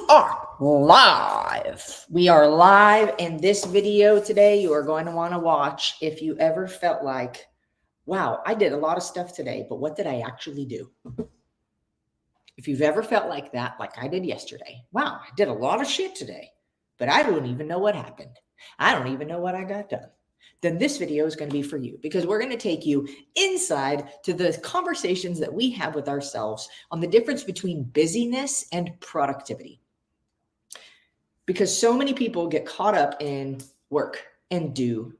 are live. We are live in this video today. You are going to want to watch if you ever felt like, wow, I did a lot of stuff today, but what did I actually do? If you've ever felt like that, like I did yesterday, wow, I did a lot of shit today, but I don't even know what happened. I don't even know what I got done. Then this video is going to be for you, because we're going to take you inside to the conversations that we have with ourselves on the difference between busyness and productivity. Because so many people get caught up in work and do,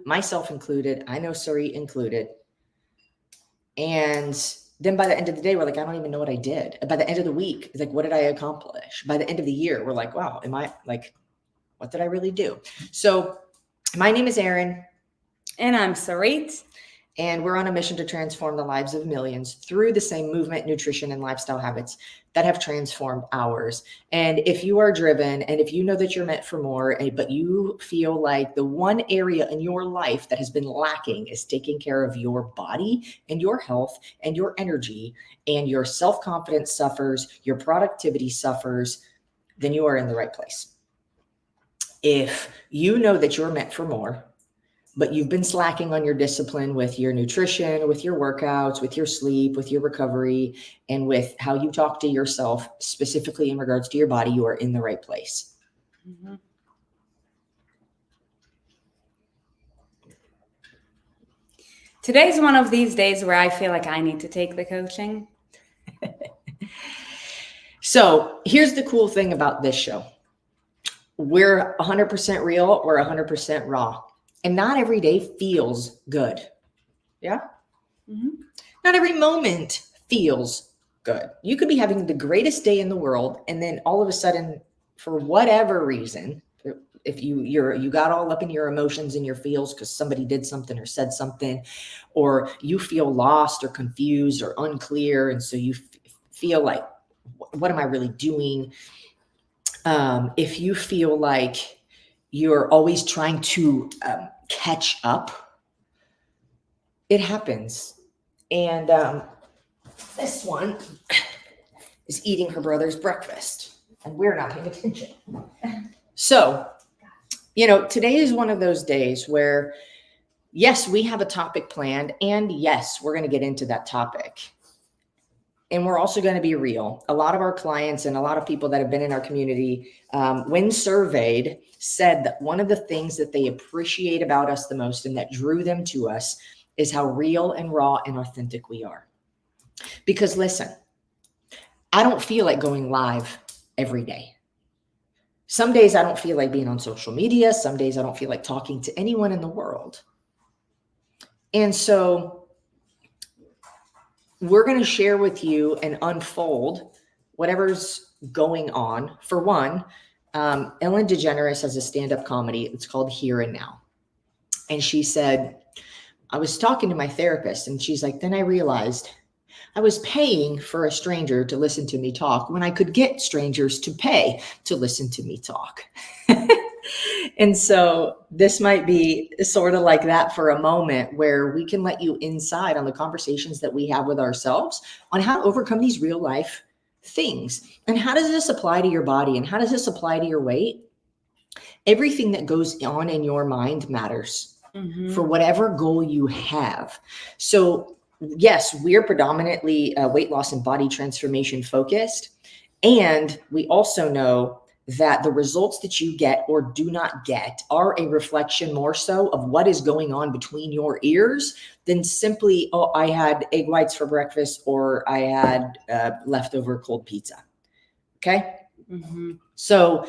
myself included. I know Sari included. And then by the end of the day, we're like, I don't even know what I did. By the end of the week, it's like, what did I accomplish? By the end of the year, we're like, wow, what did I really do? So my name is Erin. And I'm Sarit. And we're on a mission to transform the lives of millions through the same movement, nutrition, and lifestyle habits that have transformed ours. And if you are driven, and if you know that you're meant for more, but you feel like the one area in your life that has been lacking is taking care of your body and your health and your energy, and your self-confidence suffers, your productivity suffers, then you are in the right place. If you know that you're meant for more, but you've been slacking on your discipline with your nutrition, with your workouts, with your sleep, with your recovery, and with how you talk to yourself, specifically in regards to your body, you are in the right place. Mm-hmm. Today's one of these days where I feel like I need to take the coaching. So here's the cool thing about this show. We're 100% real. We're 100% raw. And not every day feels good. Yeah? Mm-hmm. Not every moment feels good. You could be having the greatest day in the world, and then all of a sudden, for whatever reason, if you got all up in your emotions and your feels because somebody did something or said something, or you feel lost or confused or unclear, and so you feel like, what am I really doing? If you feel like you're always trying to catch up, it happens. And this one is eating her brother's breakfast, and we're not paying attention. So, today is one of those days where, yes, we have a topic planned, and yes, we're going to get into that topic. And we're also going to be real. A lot of our clients and a lot of people that have been in our community, when surveyed, said that one of the things that they appreciate about us the most and that drew them to us is how real and raw and authentic we are. Because listen, I don't feel like going live every day. Some days I don't feel like being on social media. Some days I don't feel like talking to anyone in the world. And so we're going to share with you and unfold whatever's going on. For one, Ellen DeGeneres has a stand-up comedy. It's called Here and Now. And she said, I was talking to my therapist, and she's like, then I realized I was paying for a stranger to listen to me talk when I could get strangers to pay to listen to me talk. And so this might be sort of like that for a moment, where we can let you inside on the conversations that we have with ourselves on how to overcome these real life things. And how does this apply to your body? And how does this apply to your weight? Everything that goes on in your mind matters for whatever goal you have. So yes, we're predominantly weight loss and body transformation focused. And we also know that the results that you get or do not get are a reflection more so of what is going on between your ears than simply, oh, I had egg whites for breakfast, or I had leftover cold pizza. Okay. Mm-hmm. So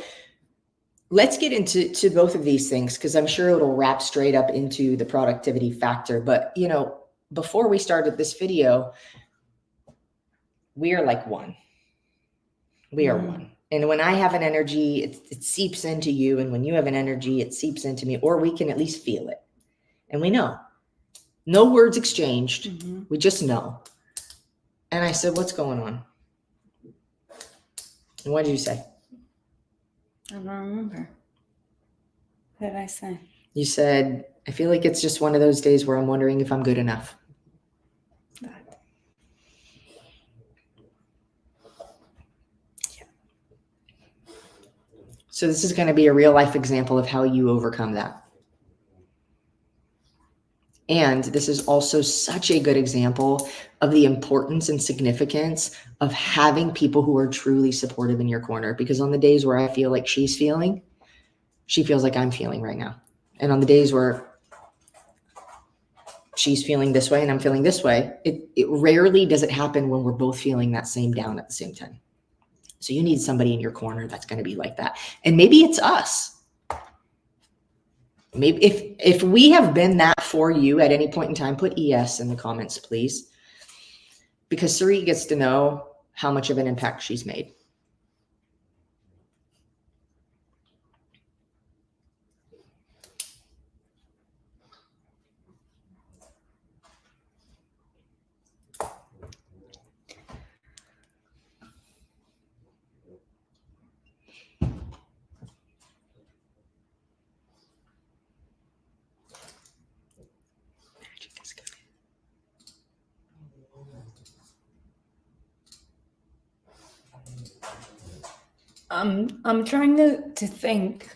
let's get into both of these things, because I'm sure it'll wrap straight up into the productivity factor. But, before we started this video, we are like one. We are one. And when I have an energy, it seeps into you. And when you have an energy, it seeps into me, or we can at least feel it. And we know. No words exchanged. Mm-hmm. We just know. And I said, what's going on? And what did you say? I don't remember. What did I say? You said, I feel like it's just one of those days where I'm wondering if I'm good enough. So this is going to be a real life example of how you overcome that. And this is also such a good example of the importance and significance of having people who are truly supportive in your corner. Because on the days where I feel like she's feeling, she feels like I'm feeling right now. And on the days where she's feeling this way and I'm feeling this way, it rarely does it happen when we're both feeling that same down at the same time. So you need somebody in your corner that's going to be like that. And maybe it's us. Maybe if we have been that for you at any point in time, put ES in the comments, please. Because Sari gets to know how much of an impact she's made. I'm trying to think.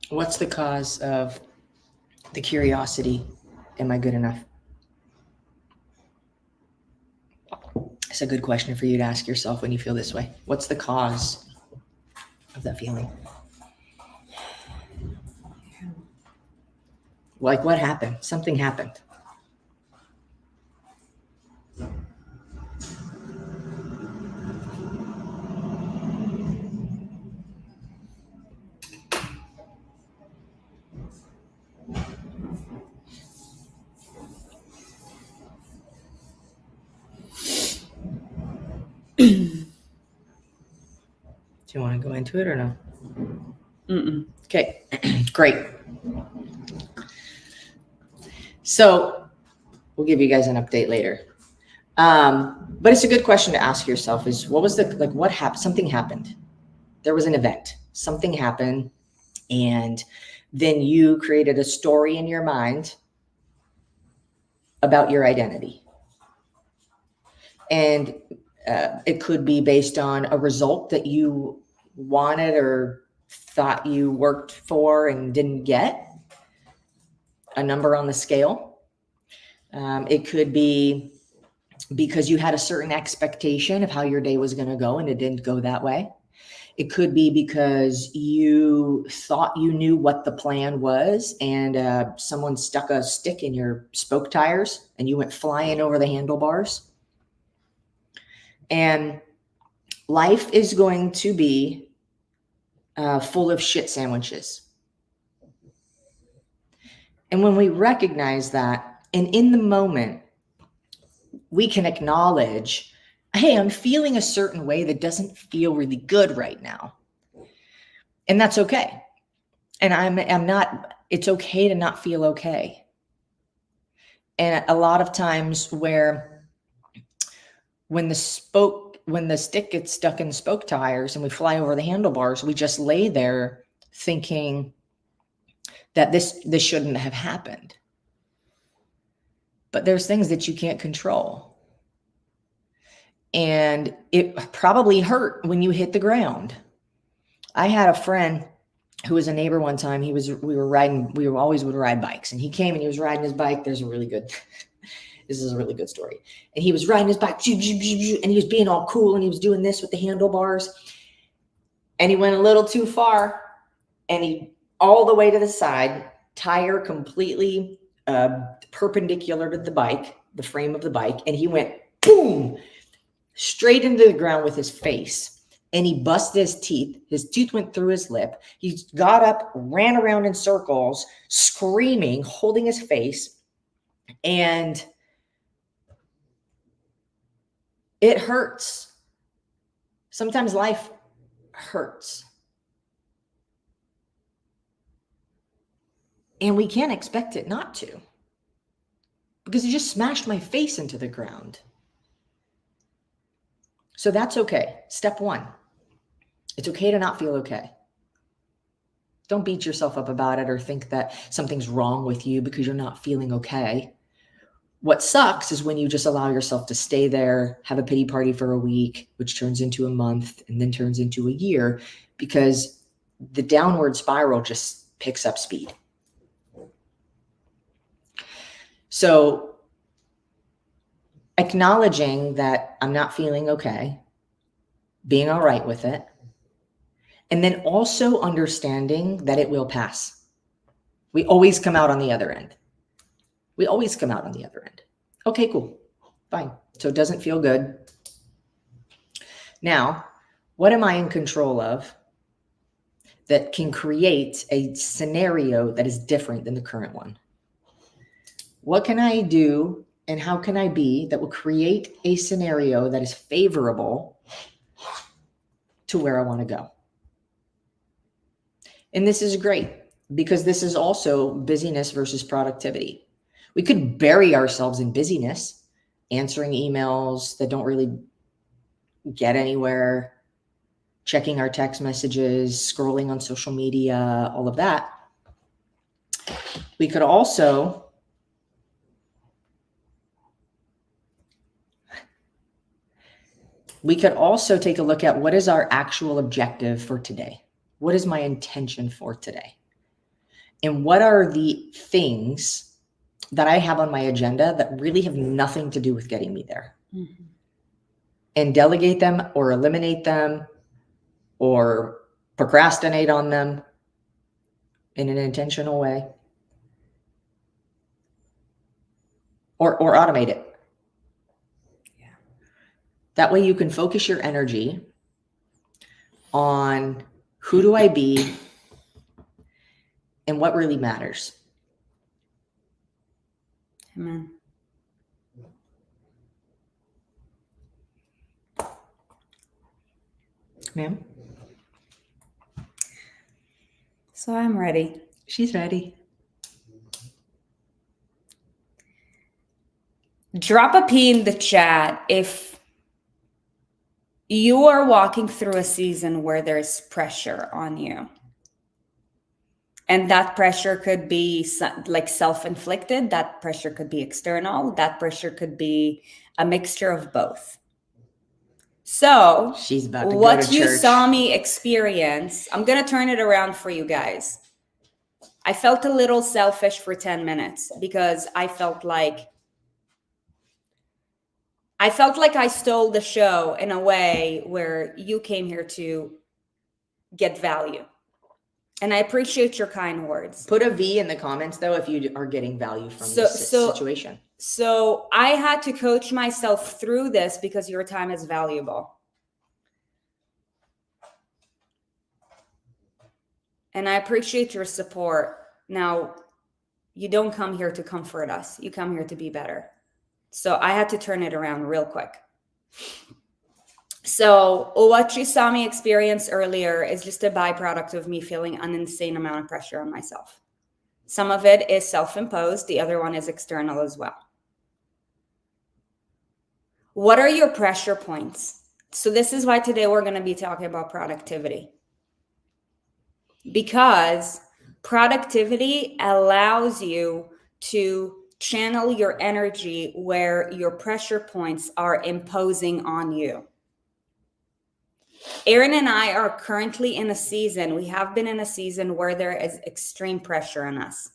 What's the cause of the curiosity? Am I good enough? It's a good question for you to ask yourself when you feel this way. What's the cause of that feeling? Like, what happened? Something happened. Do you want to go into it or no? Mm-mm. Okay, great. So we'll give you guys an update later. But it's a good question to ask yourself is what was what happened? Something happened. There was an event. Something happened. And then you created a story in your mind about your identity. And it could be based on a result that you wanted or thought you worked for and didn't get, a number on the scale. It could be because you had a certain expectation of how your day was going to go and it didn't go that way. It could be because you thought you knew what the plan was and someone stuck a stick in your spoke tires and you went flying over the handlebars. And life is going to be full of shit sandwiches. And when we recognize that, and in the moment, we can acknowledge, hey, I'm feeling a certain way that doesn't feel really good right now. And that's okay. And I'm not, it's okay to not feel okay. And a lot of times when the stick gets stuck in the spoke tires and we fly over the handlebars, we just lay there thinking that this shouldn't have happened. But there's things that you can't control. And it probably hurt when you hit the ground. I had a friend who was a neighbor one time. We always would ride bikes, and he came and he was riding his bike. This is a really good story. And he was riding his bike and he was being all cool and he was doing this with the handlebars. And he went a little too far and he all the way to the side, tire completely perpendicular to the bike, the frame of the bike. And he went boom straight into the ground with his face, and he busted his teeth. His tooth went through his lip. He got up, ran around in circles, screaming, holding his face, and it hurts. Sometimes life hurts. And we can't expect it not to, because he just smashed my face into the ground. So that's okay. Step one, it's okay to not feel okay. Don't beat yourself up about it or think that something's wrong with you because you're not feeling okay. What sucks is when you just allow yourself to stay there, have a pity party for a week, which turns into a month and then turns into a year, because the downward spiral just picks up speed. So acknowledging that I'm not feeling okay, being all right with it, and then also understanding that it will pass. We always come out on the other end. We always come out on the other end. Okay, cool. Fine. So it doesn't feel good. Now, what am I in control of that can create a scenario that is different than the current one? What can I do and how can I be that will create a scenario that is favorable to where I want to go? And this is great because this is also busyness versus productivity. We could bury ourselves in busyness, answering emails that don't really get anywhere, checking our text messages, scrolling on social media, all of that. We could also take a look at what is our actual objective for today. What is my intention for today? And what are the things that I have on my agenda that really have nothing to do with getting me there? Mm-hmm. And delegate them or eliminate them or procrastinate on them in an intentional way, or automate it. Yeah. That way you can focus your energy on who do I be and what really matters. Amen. Ma'am? So I'm ready. She's ready. Drop a P in the chat if you are walking through a season where there's pressure on you. And that pressure could be like self-inflicted. That pressure could be external. That pressure could be a mixture of both. So she's about to what go to you church. saw me experience, I'm going to turn it around for you guys. I felt a little selfish for 10 minutes because I felt like I stole the show in a way where you came here to get value. And I appreciate your kind words. Put a V in the comments, though, if you are getting value from this situation. So I had to coach myself through this because your time is valuable. And I appreciate your support. Now, you don't come here to comfort us. You come here to be better. So I had to turn it around real quick. So what you saw me experience earlier is just a byproduct of me feeling an insane amount of pressure on myself. Some of it is self-imposed. The other one is external as well. What are your pressure points? So this is why today we're going to be talking about productivity. Because productivity allows you to channel your energy where your pressure points are imposing on you. Erin and I are currently in a season, we have been in a season where there is extreme pressure on us.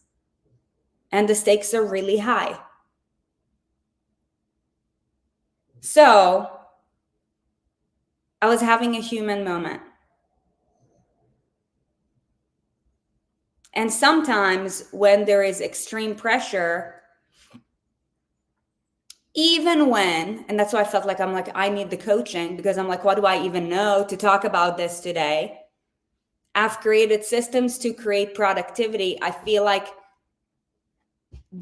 And the stakes are really high. So I was having a human moment. And sometimes when there is extreme pressure, even when, and that's why I felt like I need the coaching, because I'm like, what do I even know to talk about this today? I've created systems to create productivity. I feel like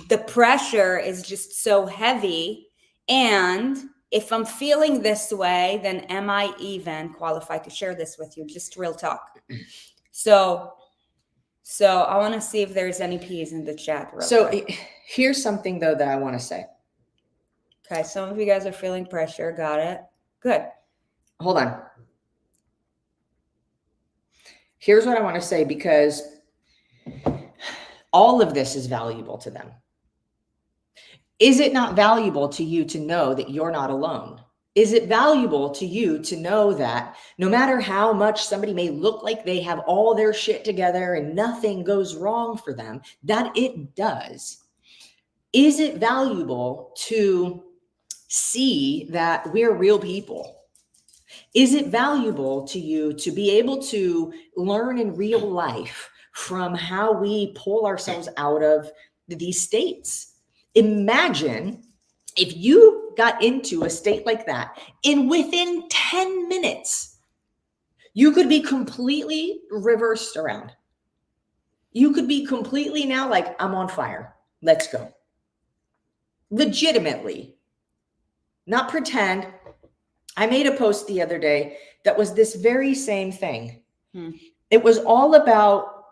the pressure is just so heavy. And if I'm feeling this way, then am I even qualified to share this with you? Just real talk. So I want to see if there's any P's in the chat. So here's something though that I want to say. Okay, some of you guys are feeling pressure. Got it. Good. Hold on. Here's what I want to say, because all of this is valuable to them. Is it not valuable to you to know that you're not alone? Is it valuable to you to know that no matter how much somebody may look like they have all their shit together and nothing goes wrong for them, that it does? Is it valuable to see that we're real people? Is it valuable to you to be able to learn in real life from how we pull ourselves out of these states? Imagine if you got into a state like that, and within 10 minutes, you could be completely reversed around. You could be completely now like, I'm on fire. Let's go. Legitimately. Not pretend. I made a post the other day that was this very same thing. It was all about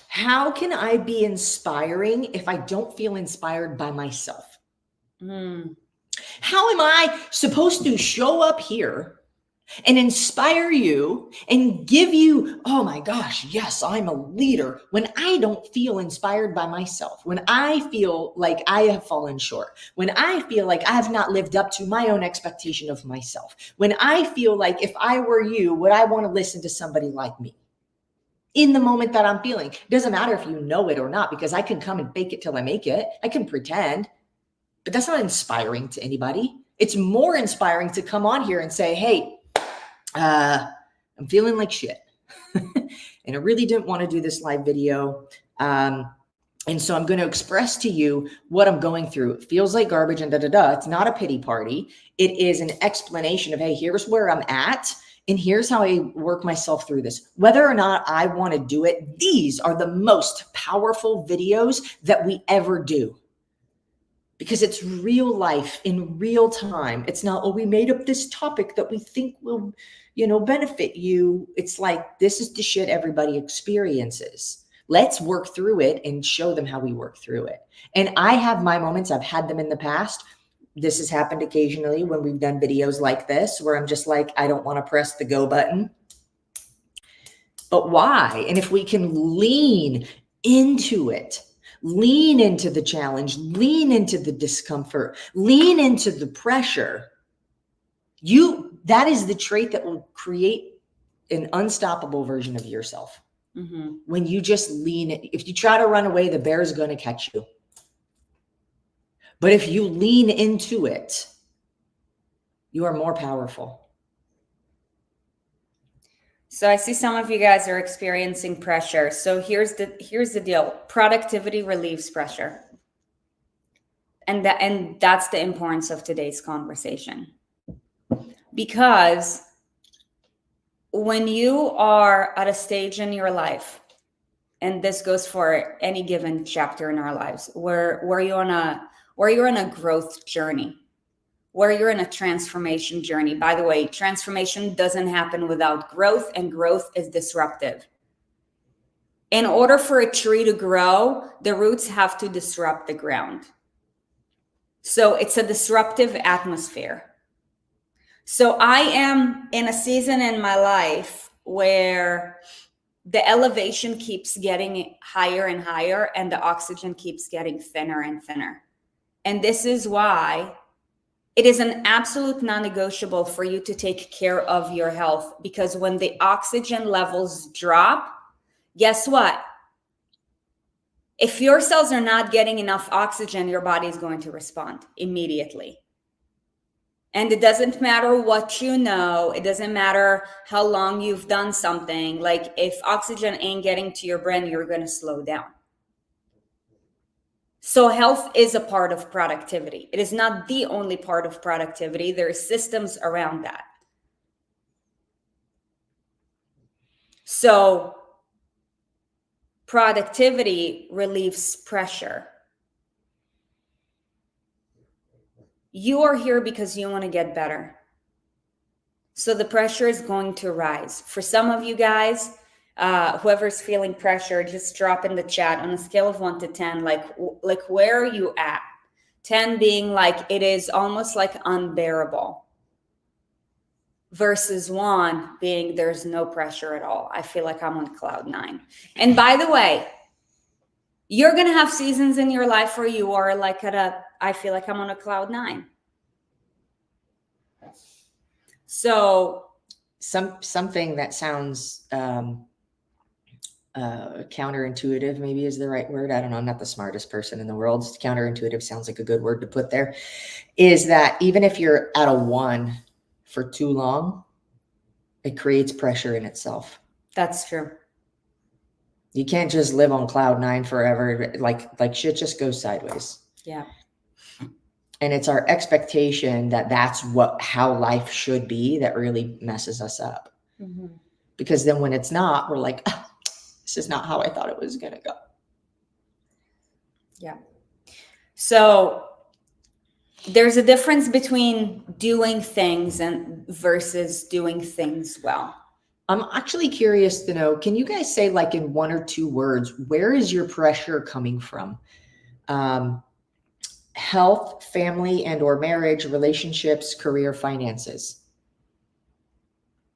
how can I be inspiring if I don't feel inspired by myself? How am I supposed to show up here and inspire you and give you, oh my gosh, yes, I'm a leader, when I don't feel inspired by myself, when I feel like I have fallen short, when I feel like I have not lived up to my own expectation of myself, when I feel like if I were you, would I want to listen to somebody like me? In the moment that I'm feeling. It doesn't matter if you know it or not, because I can come and fake it till I make it. I can pretend, but that's not inspiring to anybody. It's more inspiring to come on here and say, hey, I'm feeling like shit. And I really didn't want to do this live video. And so I'm going to express to you what I'm going through. It feels like garbage and da-da-da. It's not a pity party. It is an explanation of, hey, here's where I'm at. And here's how I work myself through this. Whether or not I want to do it, these are the most powerful videos that we ever do. Because it's real life in real time. It's not, oh, we made up this topic that we think will, benefit you. It's like, this is the shit everybody experiences. Let's work through it and show them how we work through it. And I have my moments. I've had them in the past. This has happened occasionally when we've done videos like this, where I'm just like, I don't want to press the go button. But why? And if we can lean into it, lean into the challenge, lean into the discomfort, lean into the pressure, that is the trait that will create an unstoppable version of yourself. When you just lean, if you try to run away, the bear is going to catch you. But if you lean into it, you are more powerful. So I see some of you guys are experiencing pressure. So here's the deal. Productivity relieves pressure. And that's the importance of today's conversation. Because when you are at a stage in your life, and this goes for any given chapter in our lives, where you're on a growth journey, where you're in a transformation journey. By the way, transformation doesn't happen without growth, and growth is disruptive. In order for a tree to grow, the roots have to disrupt the ground. So it's a disruptive atmosphere. So I am in a season in my life where the elevation keeps getting higher and higher, and the oxygen keeps getting thinner and thinner. And this is why it is an absolute non-negotiable for you to take care of your health, because when the oxygen levels drop, guess what? If your cells are not getting enough oxygen, your body is going to respond immediately. And it doesn't matter what you know. It doesn't matter how long you've done something. Like, if oxygen ain't getting to your brain, you're going to slow down. So health is a part of productivity. It is not the only part of productivity. There are systems around that. So productivity relieves pressure. You are here because you want to get better. So the pressure is going to rise. For some of you guys, whoever's feeling pressure, just drop in the chat on a scale of 1 to 10, like where are you at? 10 being like it is almost like unbearable, versus 1 being there's no pressure at all. I feel like I'm on cloud 9. And by the way, you're going to have seasons in your life where you are like I feel like I'm on a cloud 9. So something that sounds counterintuitive, maybe is the right word. I don't know. I'm not the smartest person in the world. Counterintuitive sounds like a good word to put there. Is that even if you're at a 1 for too long, it creates pressure in itself. that's true. You can't just live on cloud 9 forever. Like shit just goes sideways. Yeah. And it's our expectation that that's how life should be that really messes us up. Mm-hmm. Because then when it's not, we're like, oh, this is not how I thought it was going to go. Yeah. So there's a difference between doing things versus doing things well. I'm actually curious to know, can you guys say like in 1 or 2 words, where is your pressure coming from? Health, family and or marriage, relationships, career, finances.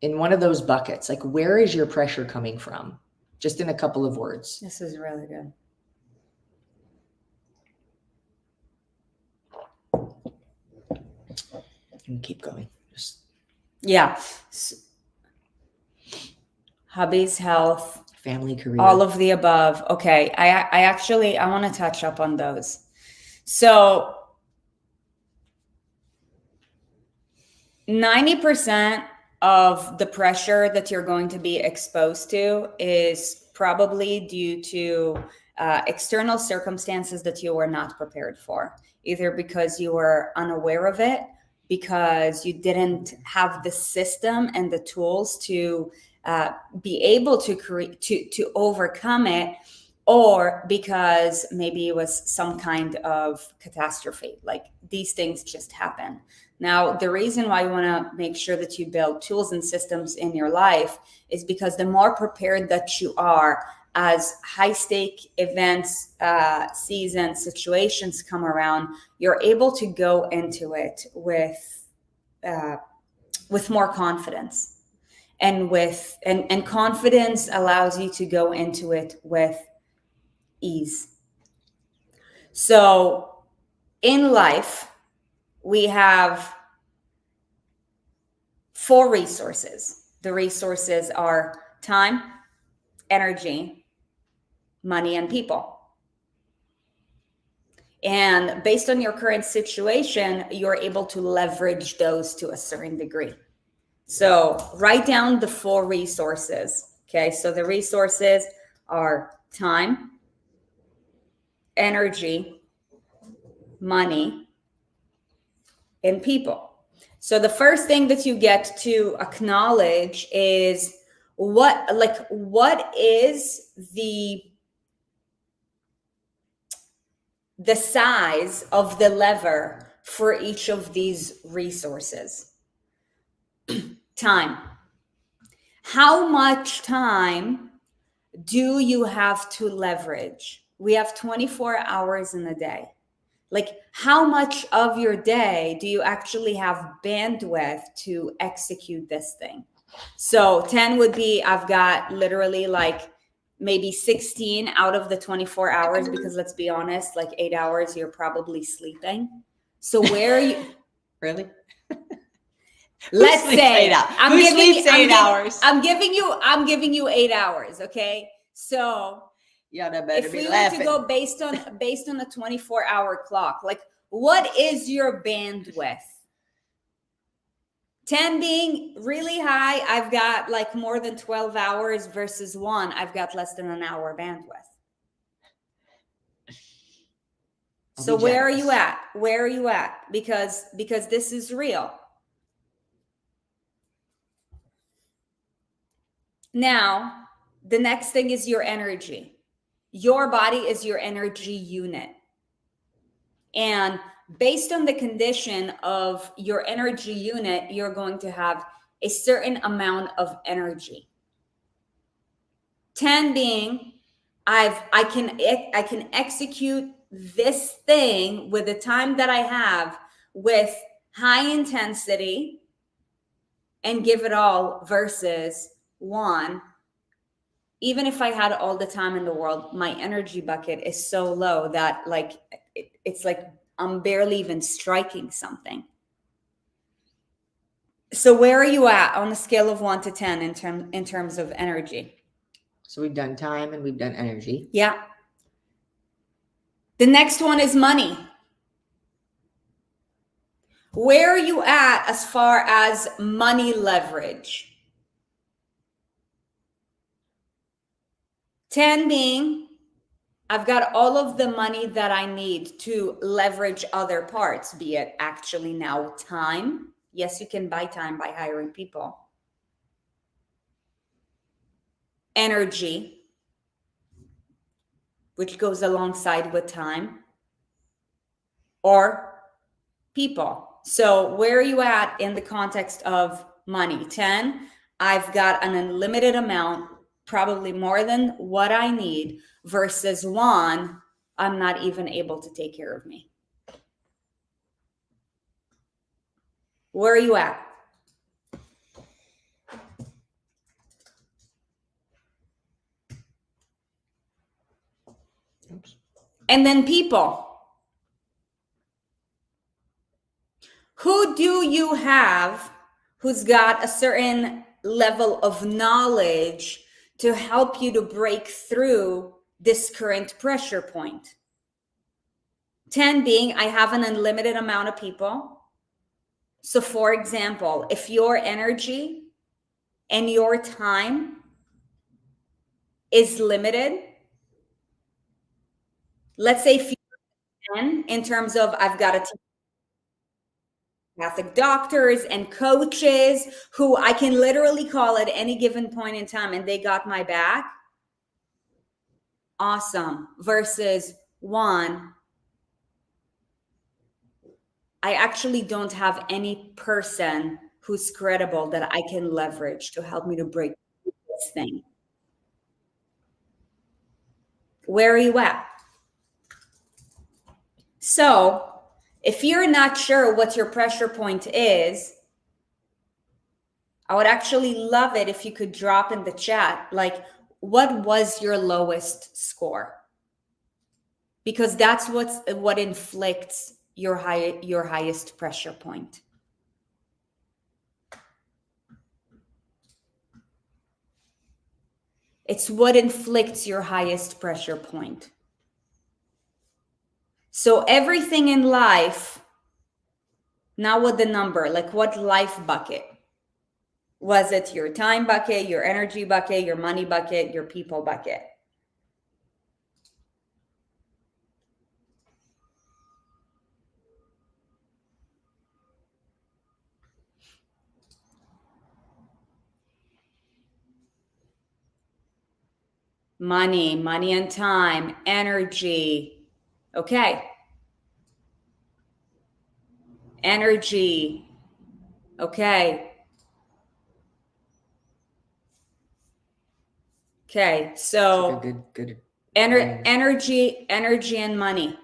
In one of those buckets, like where is your pressure coming from? Just in a couple of words. This is really good. And keep going. Yeah. Hobbies, health, family, career, all of the above. Okay. I want to touch up on those. So 90% of the pressure that you're going to be exposed to is probably due to external circumstances that you were not prepared for, either because you were unaware of it, because you didn't have the system and the tools to be able to overcome it, or because maybe it was some kind of catastrophe. Like these things just happen. Now, the reason why you want to make sure that you build tools and systems in your life is because the more prepared that you are as high stake events, seasons, situations come around, you're able to go into it with more confidence. And confidence allows you to go into it with ease. So in life, we have 4 resources. The resources are time, energy, money, and people. And based on your current situation, you're able to leverage those to a certain degree. So write down the 4 resources. Okay, so the resources are time, energy, money, and people. So the first thing that you get to acknowledge is what is the size of the lever for each of these resources. Time. How much time do you have to leverage? We have 24 hours in a day. Like, how much of your day do you actually have bandwidth to execute this thing? So 10 would be, I've got literally like maybe 16 out of the 24 hours, because let's be honest, like 8 hours, you're probably sleeping. So where are you? Really? Let's say 8 hours? Who sleeps 8 hours? I'm giving you 8 hours. Okay. So if we were to go based on a 24-hour clock, like what is your bandwidth? 10 being really high, I've got like more than 12 hours, versus 1, I've got less than an hour bandwidth. So where are you at? Where are you at? Because this is real. Now, the next thing is your energy. Your body is your energy unit. And based on the condition of your energy unit, you're going to have a certain amount of energy. 10 being, I can execute this thing with the time that I have with high intensity and give it all, versus 1, even if I had all the time in the world, my energy bucket is so low that like it's like I'm barely even striking something. So where are you at on the scale of 1 to 10 in terms of energy? So we've done time and we've done energy. Yeah. The next one is money. Where are you at as far as money leverage? 10 being, I've got all of the money that I need to leverage other parts, be it actually now time. Yes, you can buy time by hiring people. Energy, which goes alongside with time, or people. So where are you at in the context of money? 10, I've got an unlimited amount, probably more than what I need, versus 1, I'm not even able to take care of me. Where are you at? Oops. And then people. Who do you have who's got a certain level of knowledge to help you to break through this current pressure point? 10 being, I have an unlimited amount of people. So for example, if your energy and your time is limited, let's say if you're 10 in terms of I've got a team of Catholic doctors and coaches who I can literally call at any given point in time and they got my back. Awesome. Versus 1, I actually don't have any person who's credible that I can leverage to help me to break this thing. Where are you at? So if you're not sure what your pressure point is, I would actually love it if you could drop in the chat, like, what was your lowest score? Because that's what inflicts your highest pressure point. It's what inflicts your highest pressure point. So everything in life, now with the number, like what life bucket? Was it your time bucket, your energy bucket, your money bucket, your people bucket? Money and time, energy. Okay. Energy. Okay. Okay. So good. Energy and money.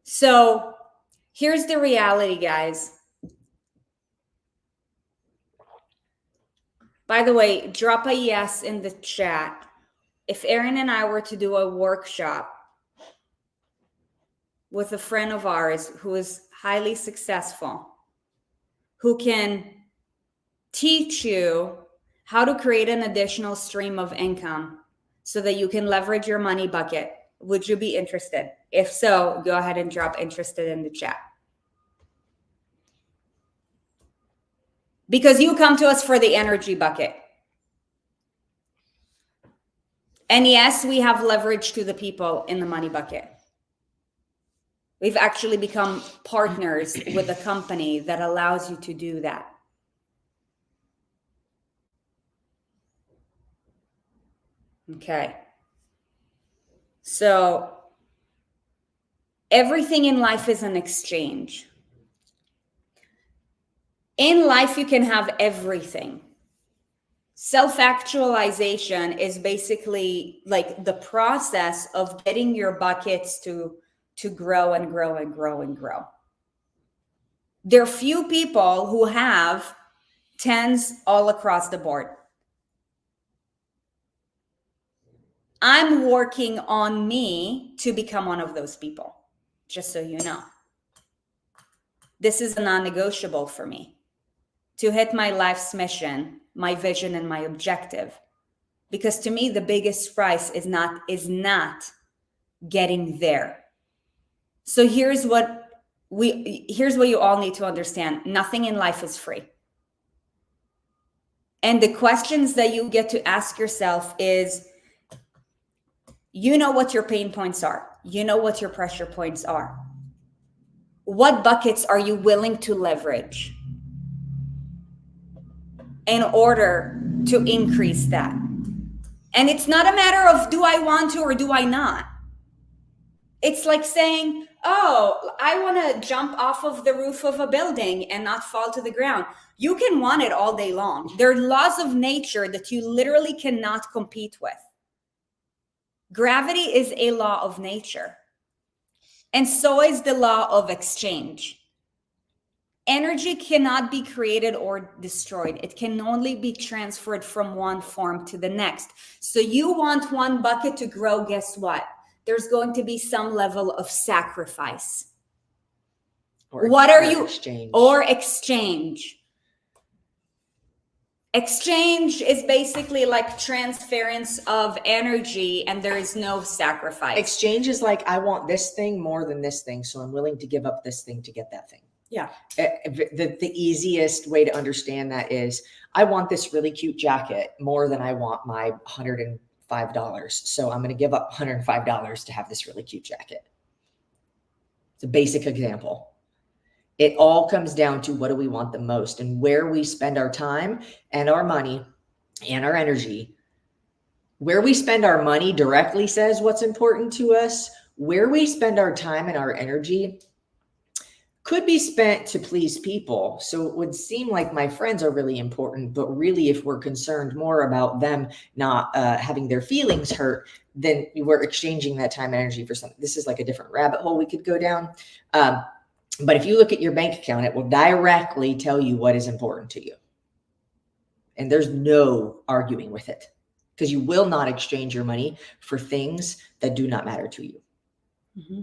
So here's the reality, guys. By the way, drop a yes in the chat. If Erin and I were to do a workshop with a friend of ours who is highly successful, who can teach you how to create an additional stream of income so that you can leverage your money bucket, would you be interested? If so, go ahead and drop interested in the chat. Because you come to us for the energy bucket. And yes, we have leverage to the people in the money bucket. We've actually become partners with a company that allows you to do that. Okay. So everything in life is an exchange. In life, you can have everything. Self-actualization is basically like the process of getting your buckets to grow and grow and grow and grow. There are few people who have tens all across the board. I'm working on me to become one of those people, just so you know. This is a non-negotiable for me to hit my life's mission, my vision, and my objective. Because to me, the biggest price is not getting there. So here's what you all need to understand. Nothing in life is free. And the questions that you get to ask yourself is, you know what your pain points are. You know what your pressure points are. What buckets are you willing to leverage in order to increase that? And it's not a matter of do I want to or do I not. It's like saying, oh, I want to jump off of the roof of a building and not fall to the ground. You can want it all day long. There are laws of nature that you literally cannot compete with. Gravity is a law of nature. And so is the law of exchange. Energy cannot be created or destroyed. It can only be transferred from one form to the next. So you want one bucket to grow, guess what? There's going to be some level of sacrifice. Exchange. Or exchange. Exchange is basically like transference of energy, and there is no sacrifice. Exchange is like, I want this thing more than this thing, so I'm willing to give up this thing to get that thing. Yeah. The easiest way to understand that is, I want this really cute jacket more than I want my $105. So I'm going to give up $105 to have this really cute jacket. It's a basic example. It all comes down to what do we want the most, and where we spend our time and our money and our energy. Where we spend our money directly says what's important to us. Where we spend our time and our energy could be spent to please people. So it would seem like my friends are really important, but really if we're concerned more about them not having their feelings hurt, then we're exchanging that time and energy for something. This is like a different rabbit hole we could go down. But if you look at your bank account, it will directly tell you what is important to you. And there's no arguing with it, because you will not exchange your money for things that do not matter to you. Mm-hmm.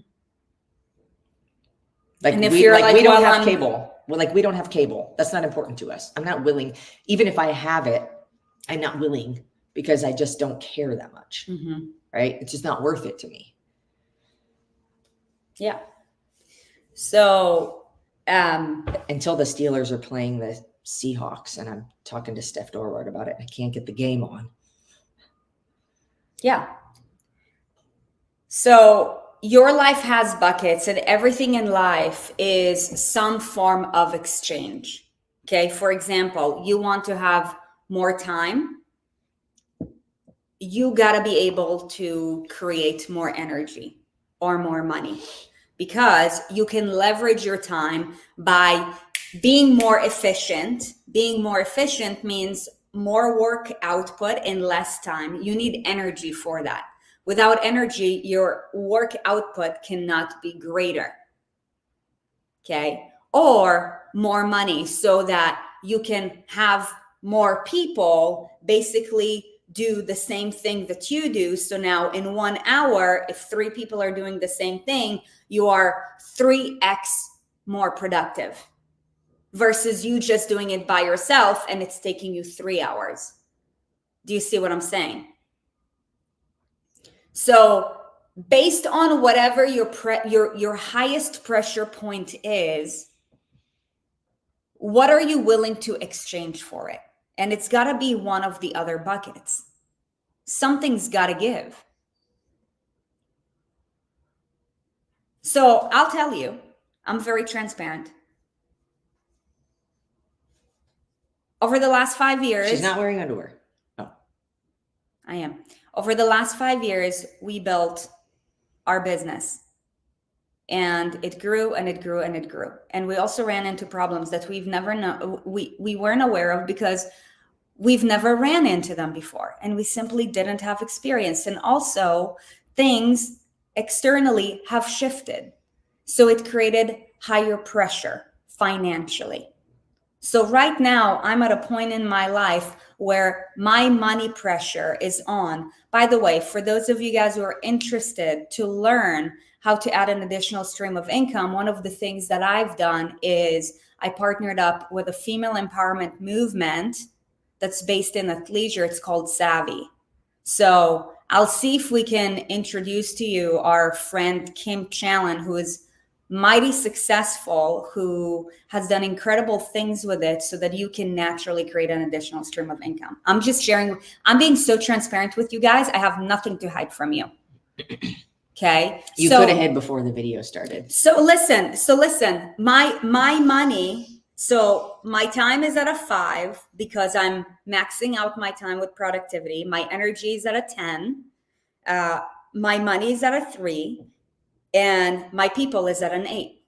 Like, and if we don't have cable. Well, like we don't have cable. That's not important to us. I'm not willing, even if I have it, I'm not willing because I just don't care that much. Mm-hmm. Right? It's just not worth it to me. Yeah. So until the Steelers are playing the Seahawks, and I'm talking to Steph Dorward about it, I can't get the game on. Yeah. So your life has buckets, and everything in life is some form of exchange. Okay. For example, you want to have more time. You got to be able to create more energy or more money, because you can leverage your time by being more efficient. Being more efficient means more work output in less time. You need energy for that. Without energy, your work output cannot be greater. Okay. Or more money, so that you can have more people basically do the same thing that you do. So now in 1 hour, if 3 people are doing the same thing, you are 3x more productive versus you just doing it by yourself and it's taking you 3 hours. Do you see what I'm saying? So based on whatever your highest pressure point is, what are you willing to exchange for it? And it's got to be one of the other buckets. Something's got to give. So I'll tell you, I'm very transparent. Over the last 5 years, She's not wearing underwear. Oh, I am. Over the last 5 years, we built our business, and it grew and it grew and it grew. And we also ran into problems that we weren't aware of because we've never ran into them before, and we simply didn't have experience. And also, things externally have shifted, so it created higher pressure financially. So right now, I'm at a point in my life where my money pressure is on. By the way, for those of you guys who are interested to learn how to add an additional stream of income, one of the things that I've done is I partnered up with a female empowerment movement that's based in athleisure. It's called Savvy. So I'll see if we can introduce to you our friend Kim Challen, who is mighty successful, who has done incredible things with it so that you can naturally create an additional stream of income. I'm just sharing. I'm being so transparent with you guys. I have nothing to hide from you. Okay. you could have hid before the video started. So listen, my money, so my time is at a 5 because I'm maxing out my time with productivity. My energy is at a 10. My money is at a 3. And my people is at an 8.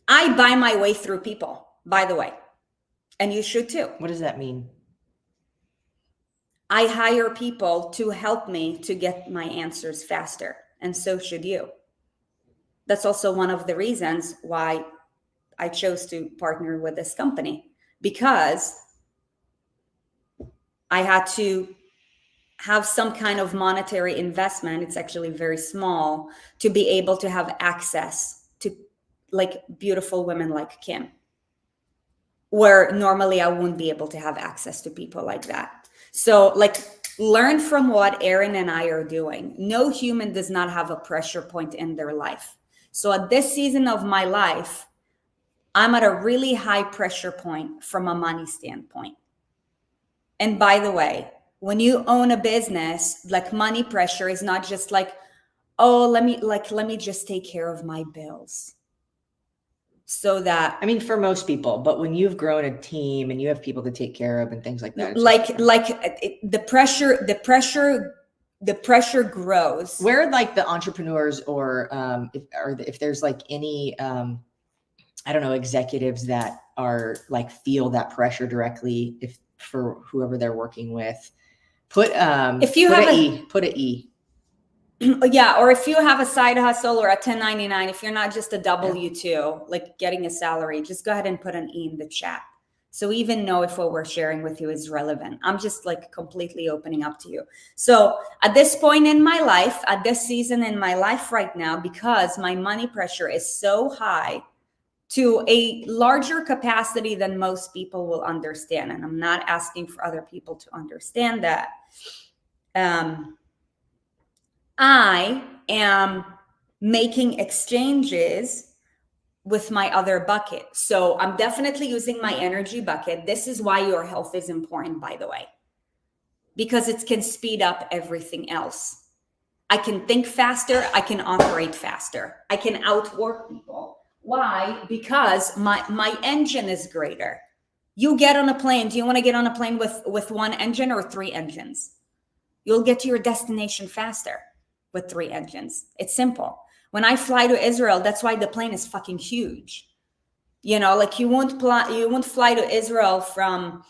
I buy my way through people, by the way. And you should too. What does that mean? I hire people to help me to get my answers faster. And so should you. That's also one of the reasons why I chose to partner with this company, because I had to have some kind of monetary investment. It's actually very small, to be able to have access to like beautiful women like Kim, where normally I wouldn't be able to have access to people like that. So like, learn from what Erin and I are doing. No human does not have a pressure point in their life. So at this season of my life, I'm at a really high pressure point from a money standpoint. And by the way, when you own a business, like, money pressure is not just like, oh, let me just take care of my bills. So that, I mean, for most people, but when you've grown a team and you have people to take care of and things like that, the pressure grows. Where like the entrepreneurs or if there's like any I don't know, executives that are like feel that pressure directly, if for whoever they're working with, put if you put have put an E. Yeah, or if you have a side hustle or a 1099, if you're not just a W-2, like getting a salary, just go ahead and put an E in the chat. So we even know if what we're sharing with you is relevant. I'm just like completely opening up to you. So at this point in my life, at this season in my life right now, because my money pressure is so high to a larger capacity than most people will understand, and I'm not asking for other people to understand that, I am making exchanges with my other bucket. So I'm definitely using my energy bucket. This is why your health is important, by the way, because it can speed up everything else. I can think faster. I can operate faster. I can outwork people. Why? Because my engine is greater. You get on a plane. Do you want to get on a plane with one engine or 3 engines? You'll get to your destination faster with 3 engines. It's simple. When I fly to Israel, that's why the plane is fucking huge. You know, like you won't fly to Israel from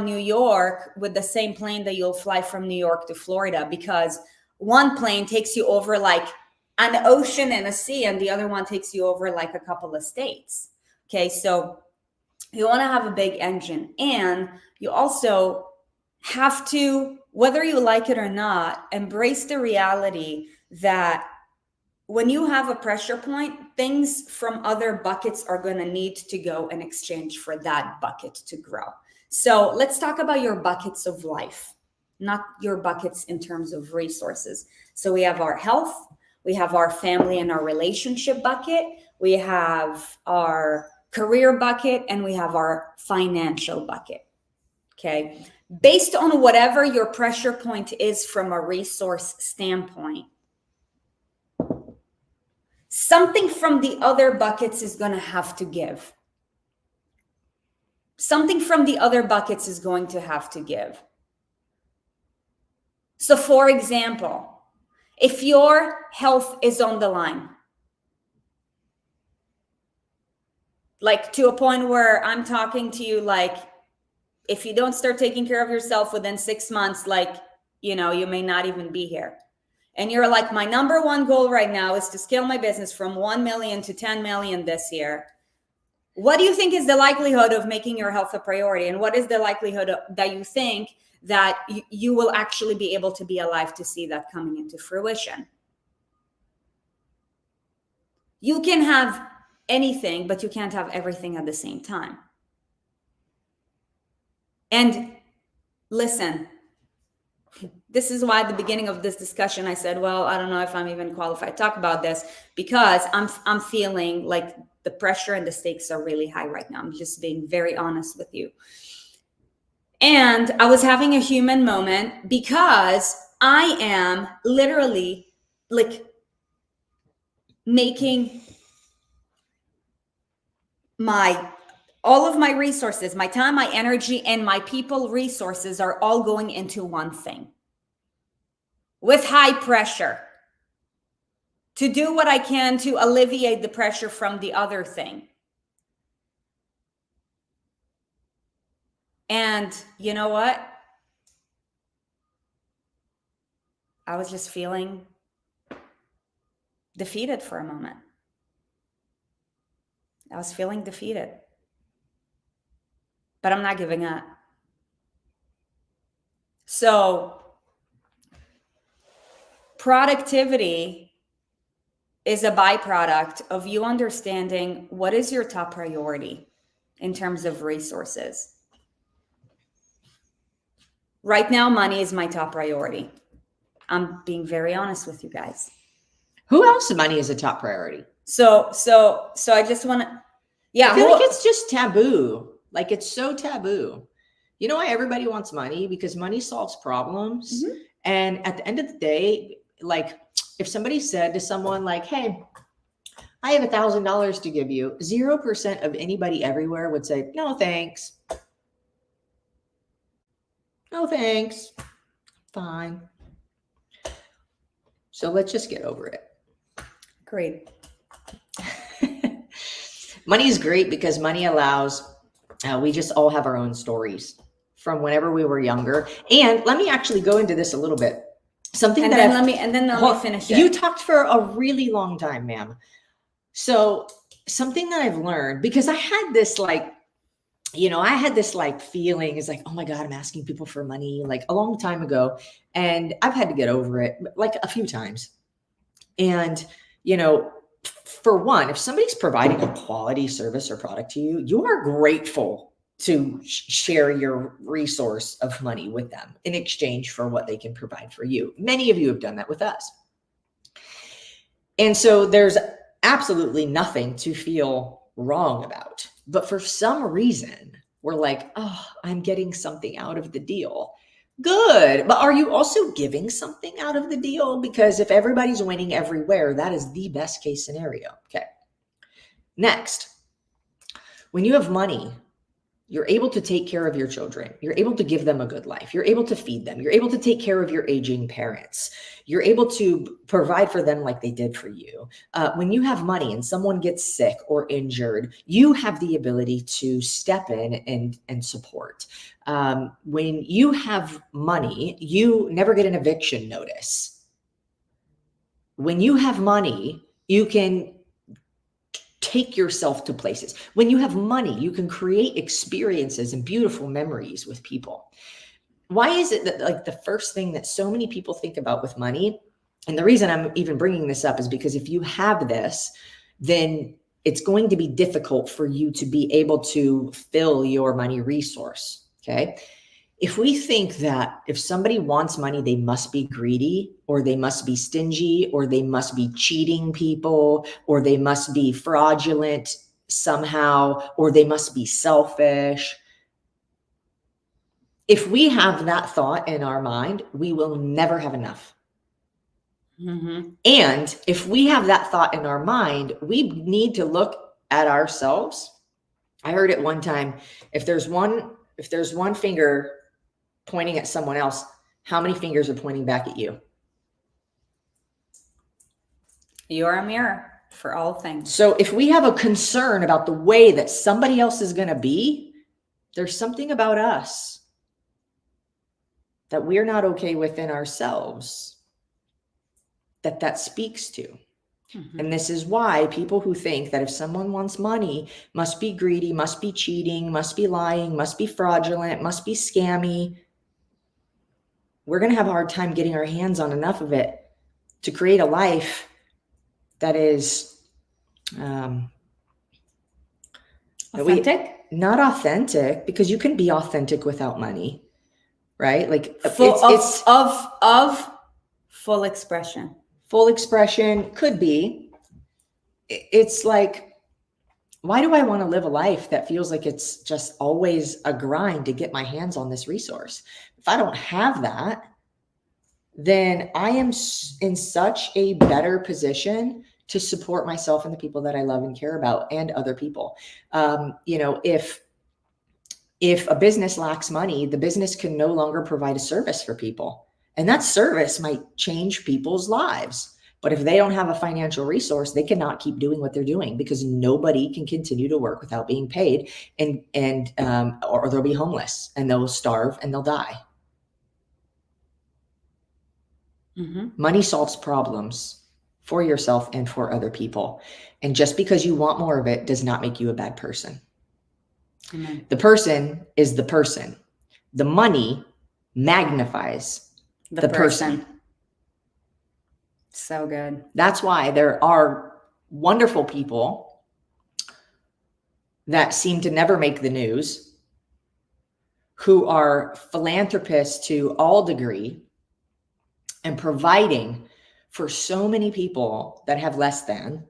New York with the same plane that you'll fly from New York to Florida, because one plane takes you over like an ocean and a sea, and the other one takes you over like a couple of states. Okay, so you want to have a big engine, and you also have to, whether you like it or not, embrace the reality that when you have a pressure point, things from other buckets are going to need to go in exchange for that bucket to grow. So let's talk about your buckets of life, not your buckets in terms of resources. So we have our health, we have our family and our relationship bucket, we have our career bucket, and we have our financial bucket. Okay. Based on whatever your pressure point is from a resource standpoint, something from the other buckets is going to have to give. Something from the other buckets is going to have to give. So for example, if your health is on the line, like to a point where I'm talking to you, like, if you don't start taking care of yourself within 6 months, like, you know, you may not even be here. And you're like, my number one goal right now is to scale my business from 1 million to 10 million this year. What do you think is the likelihood of making your health a priority? And what is the likelihood that you think that you will actually be able to be alive to see that coming into fruition? You can have anything, but you can't have everything at the same time. And listen, this is why at the beginning of this discussion, I said, well, I don't know if I'm even qualified to talk about this, because I'm feeling like the pressure and the stakes are really high right now. I'm just being very honest with you. And I was having a human moment because I am literally like making all of my resources, my time, my energy, and my people resources are all going into one thing with high pressure to do what I can to alleviate the pressure from the other thing. And you know what? I was just feeling defeated for a moment. I was feeling defeated. But I'm not giving up. So productivity is a byproduct of you understanding what is your top priority in terms of resources. Right now, money is my top priority. I'm being very honest with you guys. Who else money is a top priority? So I just want to, I feel like it's just taboo. Like it's so taboo. You know why everybody wants money? Because money solves problems. Mm-hmm. And at the end of the day, like if somebody said to someone like, hey, I have $1,000 to give you, 0% of anybody everywhere would say, no, thanks. No, thanks. Fine. So let's just get over it. Great. Money is great because money allows, we just all have our own stories from whenever we were younger. And let me actually go into this a little bit. Something and that then let me finish it. You talked for a really long time, ma'am. So something that I've learned, because I had this like, you know, I had this like feeling is like, oh my God, I'm asking people for money like a long time ago. And I've had to get over it like a few times. And, you know, for one, if somebody's providing a quality service or product to you, you are grateful to share your resource of money with them in exchange for what they can provide for you. Many of you have done that with us. And so there's absolutely nothing to feel wrong about. But for some reason, we're like, oh, I'm getting something out of the deal. Good. But are you also giving something out of the deal? Because if everybody's winning everywhere, that is the best case scenario. Okay. Next, when you have money, you're able to take care of your children. You're able to give them a good life. You're able to feed them. You're able to take care of your aging parents. You're able to provide for them like they did for you. When you have money and someone gets sick or injured, you have the ability to step in and support. When you have money, you never get an eviction notice. When you have money, you can take yourself to places. When you have money, you can create experiences and beautiful memories with people. Why is it that like the first thing that so many people think about with money, and the reason I'm even bringing this up is because if you have this, then it's going to be difficult for you to be able to fill your money resource. Okay. If we think that if somebody wants money, they must be greedy, or they must be stingy, or they must be cheating people, or they must be fraudulent somehow, or they must be selfish. If we have that thought in our mind, we will never have enough. And if we have that thought in our mind, we need to look at ourselves. I heard it one time, if there's one finger pointing at someone else, how many fingers are pointing back at you? You're a mirror for all things. So if we have a concern about the way that somebody else is going to be, there's something about us that we're not okay within ourselves that speaks to. And this is why people who think that if someone wants money, must be greedy, must be cheating, must be lying, must be fraudulent, must be scammy, we're going to have a hard time getting our hands on enough of it to create a life that is Authentic? Not authentic, because you can be authentic without money, right? Like It's of full expression. Full expression could be. It's like, why do I want to live a life that feels like it's just always a grind to get my hands on this resource? If I don't have that, then I am in such a better position to support myself and the people that I love and care about, and other people. If a business lacks money, the business can no longer provide a service for people. And that service might change people's lives. But if they don't have a financial resource, they cannot keep doing what they're doing, because nobody can continue to work without being paid, or they'll be homeless and they'll starve and they'll die. Money solves problems for yourself and for other people. And just because you want more of it does not make you a bad person. The person is the person. The money magnifies the person. So good. That's why there are wonderful people that seem to never make the news, who are philanthropists to all degree and providing for so many people that have less than,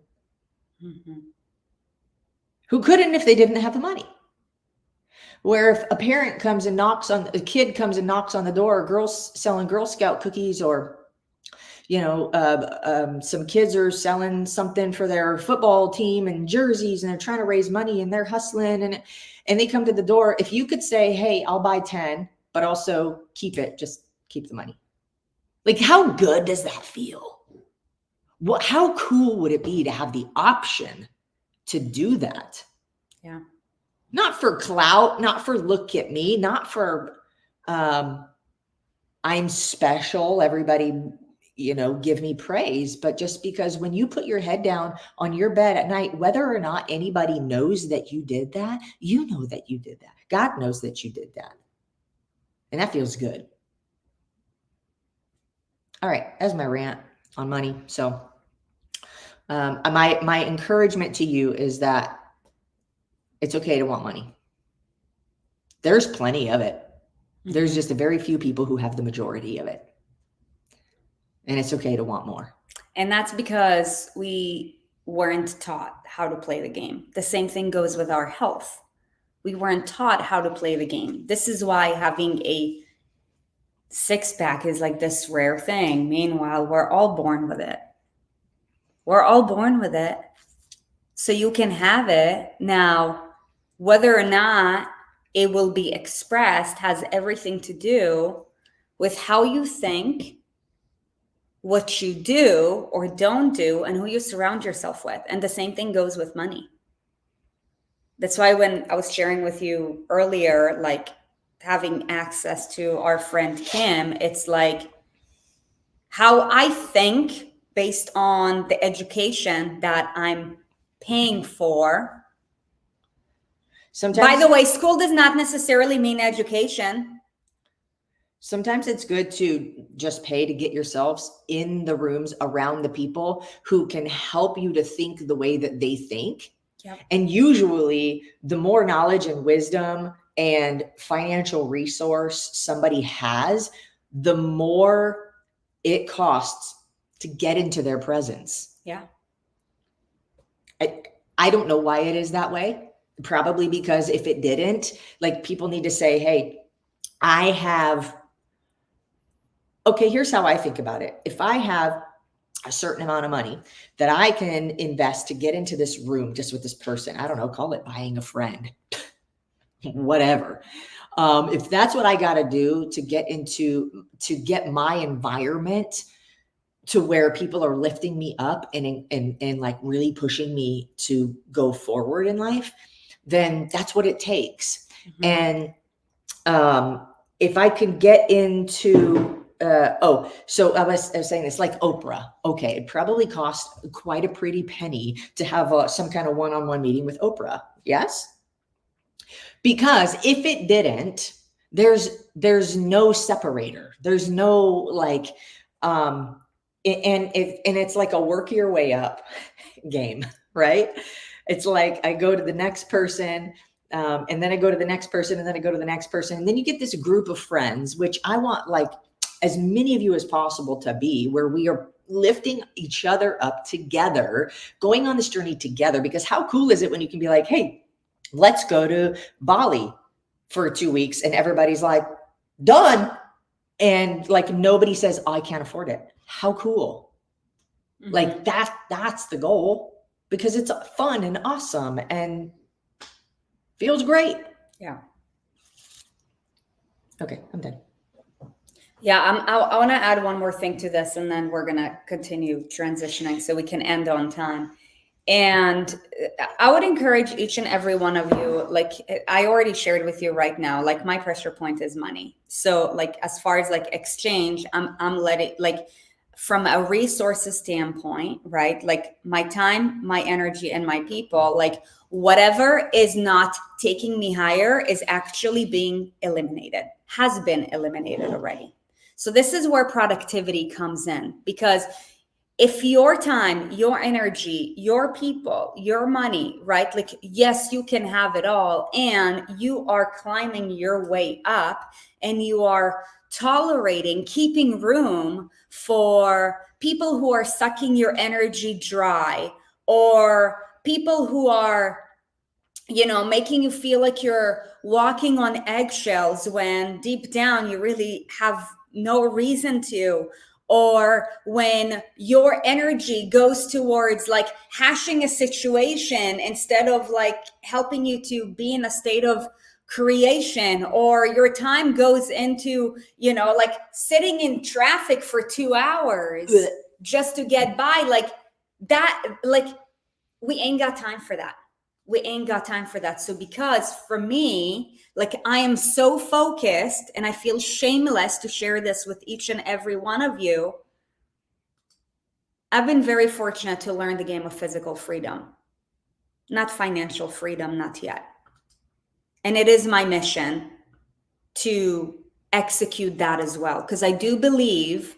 who couldn't if they didn't have the money. Where if a parent comes and a kid comes and knocks on the door, girls selling Girl Scout cookies, or some kids are selling something for their football team and jerseys, and they're trying to raise money and they're hustling, and they come to the door. If you could say, hey, I'll buy 10, but also just keep the money. Like, how good does that feel? How cool would it be to have the option to do that? Yeah. Not for clout, not for look at me, not for I'm special, everybody, give me praise, but just because when you put your head down on your bed at night, whether or not anybody knows that you did that, you know that you did that. God knows that you did that. And that feels good. All right, that's my rant on money. So my encouragement to you is that it's okay to want money. There's plenty of it. There's just a very few people who have the majority of it. And it's okay to want more. And that's because we weren't taught how to play the game. The same thing goes with our health. We weren't taught how to play the game. This is why having a six-pack is like this rare thing. Meanwhile, we're all born with it. We're all born with it. So you can have it. Now, whether or not it will be expressed has everything to do with how you think, what you do or don't do, and who you surround yourself with. And the same thing goes with money. That's why when I was sharing with you earlier, like having access to our friend Kim, it's like how I think based on the education that I'm paying for. Sometimes, by the way, school does not necessarily mean education. Sometimes it's good to just pay to get yourselves in the rooms around the people who can help you to think the way that they think. Yep. And usually the more knowledge and wisdom and financial resource somebody has, the more it costs to get into their presence. Yeah. I don't know why it is that way. Probably because if it didn't, like, people need to say, hey, okay, here's how I think about it. If I have a certain amount of money that I can invest to get into this room just with this person. I don't know, call it buying a friend, whatever. If that's what I got to do to get my environment to where people are lifting me up and like really pushing me to go forward in life, then that's what it takes. And if I could get into so I was saying this, like Oprah. Okay, it probably cost quite a pretty penny to have some kind of one-on-one meeting with Oprah. Yes, because if it didn't, there's no separator. There's no like, and it's like a work your way up game, right? It's like I go to the next person. And then I go to the next person, and then I go to the next person. And then you get this group of friends, which I want like as many of you as possible to be, where we are lifting each other up together, going on this journey together. Because how cool is it when you can be like, hey, let's go to Bali for 2 weeks. And everybody's like, done. And like, nobody says, oh, I can't afford it. How cool. Like that's the goal, because it's fun and awesome and feels great. Yeah. Okay, I'm done. Yeah, I want to add one more thing to this, and then we're going to continue transitioning so we can end on time. And I would encourage each and every one of you, like I already shared with you right now, like my pressure point is money. So like, as far as like exchange, I'm letting, like from a resources standpoint, right? Like my time, my energy, and my people, like whatever is not taking me higher is actually being eliminated, has been eliminated already. So this is where productivity comes in, because if your time, your energy, your people, your money, right? Like, yes, you can have it all, and you are climbing your way up, and you are tolerating, keeping room for people who are sucking your energy dry, or people who are, you know, making you feel like you're walking on eggshells when deep down you really have no reason to, or when your energy goes towards like hashing a situation instead of like helping you to be in a state of creation, or your time goes into, you know, like sitting in traffic for 2 hours just to get by, like that, like we ain't got time for that. We ain't got time for that. So because for me, like I am so focused, and I feel shameless to share this with each and every one of you, I've been very fortunate to learn the game of physical freedom, not financial freedom, not yet. And it is my mission to execute that as well, because I do believe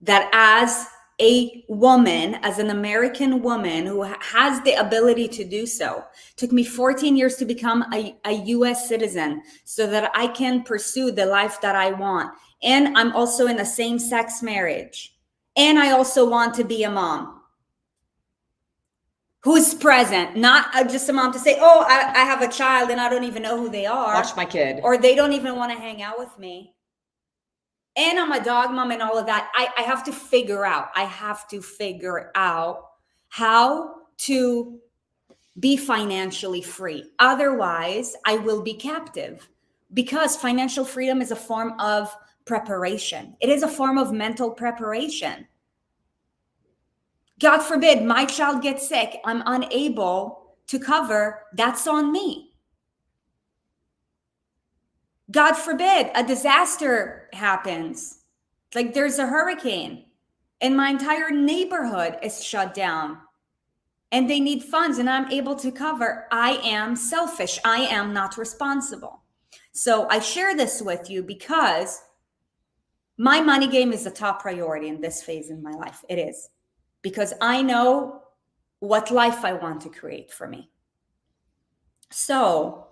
that as a woman, as an American woman who has the ability to do so. It took me 14 years to become a US citizen so that I can pursue the life that I want. And I'm also in a same-sex marriage. And I also want to be a mom who's present, not just a mom to say, oh, I have a child and I don't even know who they are. Watch my kid. Or they don't even want to hang out with me. And I'm a dog mom and all of that. I have to figure out how to be financially free. Otherwise, I will be captive, because financial freedom is a form of preparation. It is a form of mental preparation. God forbid my child gets sick, I'm unable to cover, that's on me. God forbid a disaster happens, like there's a hurricane and my entire neighborhood is shut down and they need funds and I'm able to cover. I am selfish. I am not responsible. So I share this with you because my money game is the top priority in this phase in my life. It is, because I know what life I want to create for me. So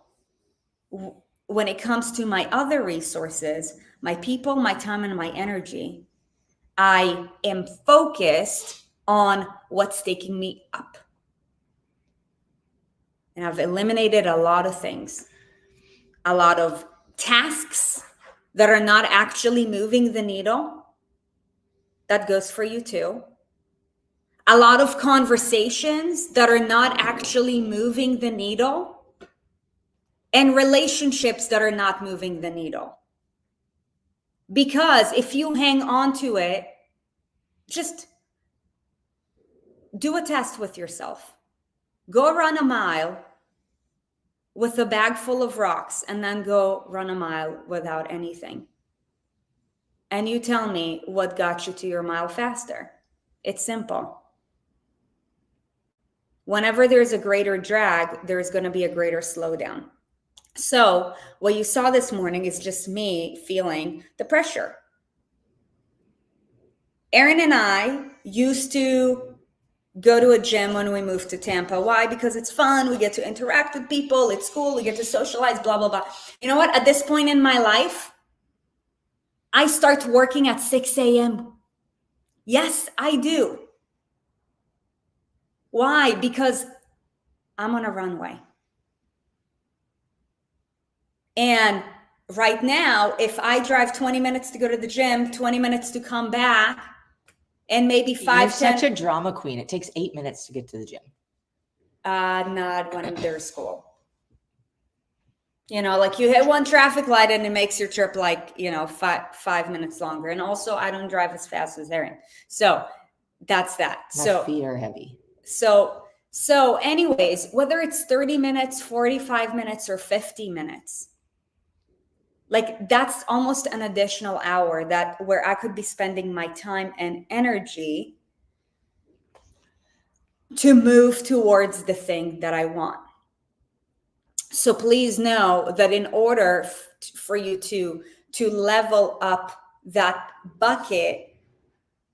when it comes to my other resources, my people, my time, and my energy, I am focused on what's taking me up. And I've eliminated a lot of things, a lot of tasks that are not actually moving the needle. that goes for you too. A lot of conversations that are not actually moving the needle, and relationships that are not moving the needle. Because if you hang on to it, just do a test with yourself. Go run a mile with a bag full of rocks and then go run a mile without anything. And you tell me what got you to your mile faster. It's simple. Whenever there's a greater drag, there's going to be a greater slowdown. So what you saw this morning is just me feeling the pressure. Erin and I used to go to a gym when we moved to Tampa. Why? Because it's fun. We get to interact with people. It's cool. We get to socialize, blah, blah, blah. You know what? At this point in my life, I start working at 6 a.m. Yes, I do. Why? Because I'm on a runway. And right now, if I drive 20 minutes to go to the gym, 20 minutes to come back, and maybe You're such a drama queen. It takes 8 minutes to get to the gym. Not when there's school. You know, like you hit one traffic light and it makes your trip like, you know, five minutes longer. And also I don't drive as fast as Erin. So that's that. My feet are heavy. So anyways, whether it's 30 minutes, 45 minutes, or 50 minutes, like that's almost an additional hour where I could be spending my time and energy to move towards the thing that I want. So please know that in order for you to level up that bucket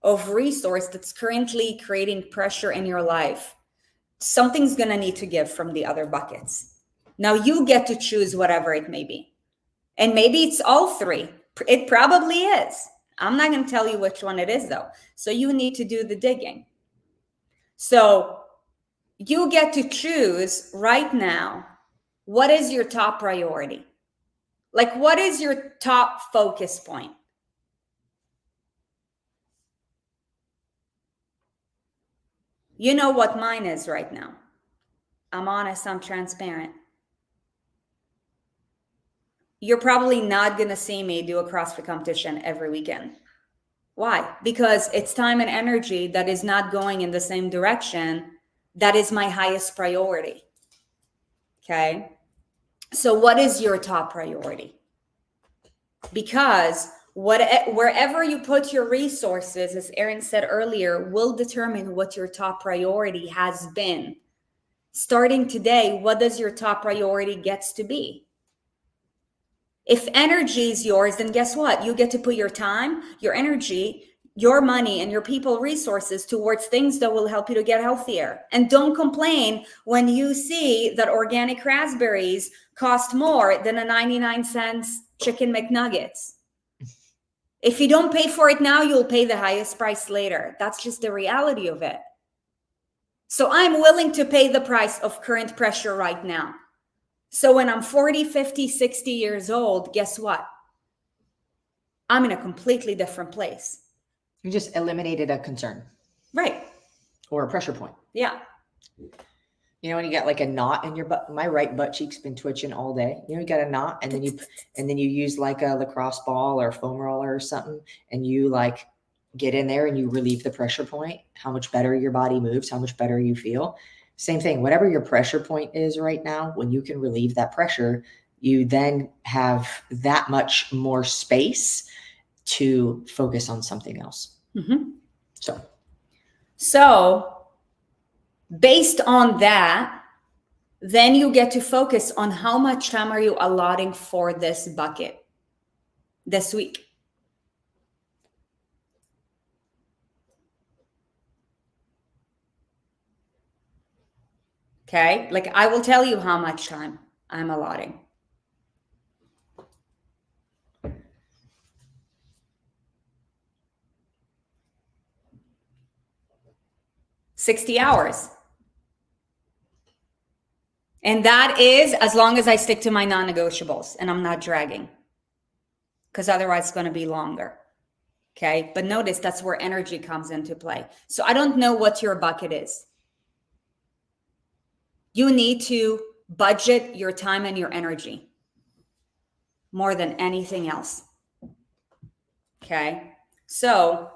of resource that's currently creating pressure in your life, something's going to need to give from the other buckets. Now you get to choose whatever it may be. And maybe it's all three. It probably is. I'm not going to tell you which one it is though. So you need to do the digging. So you get to choose right now, what is your top priority? Like, what is your top focus point? You know what mine is right now. I'm honest, I'm transparent. You're probably not going to see me do a CrossFit competition every weekend. Why? Because it's time and energy that is not going in the same direction. That is my highest priority. Okay. So what is your top priority? Because wherever you put your resources, as Erin said earlier, will determine what your top priority has been. Starting today, what does your top priority gets to be? If energy is yours, then guess what? You get to put your time, your energy, your money, and your people resources towards things that will help you to get healthier. And don't complain when you see that organic raspberries cost more than a 99-cent chicken McNuggets. If you don't pay for it now, you'll pay the highest price later. That's just the reality of it. So I'm willing to pay the price of current pressure right now. So when I'm 40, 50, 60 years old, guess what? I'm in a completely different place. You just eliminated a concern. Right. Or a pressure point. Yeah. You know, when you got like a knot in your butt, my right butt cheek's been twitching all day. You know, you got a knot and then you use like a lacrosse ball or foam roller or something, and you like get in there and you relieve the pressure point, how much better your body moves, how much better you feel. Same thing, whatever your pressure point is right now, when you can relieve that pressure, you then have that much more space to focus on something else. Mm-hmm. So based on that, then you get to focus on how much time are you allotting for this bucket this week. Okay, like I will tell you how much time I'm allotting. $60 hours. And that is as long as I stick to my non-negotiables and I'm not dragging, because otherwise it's going to be longer. Okay. But notice that's where energy comes into play. So I don't know what your bucket is. You need to budget your time and your energy more than anything else. Okay. So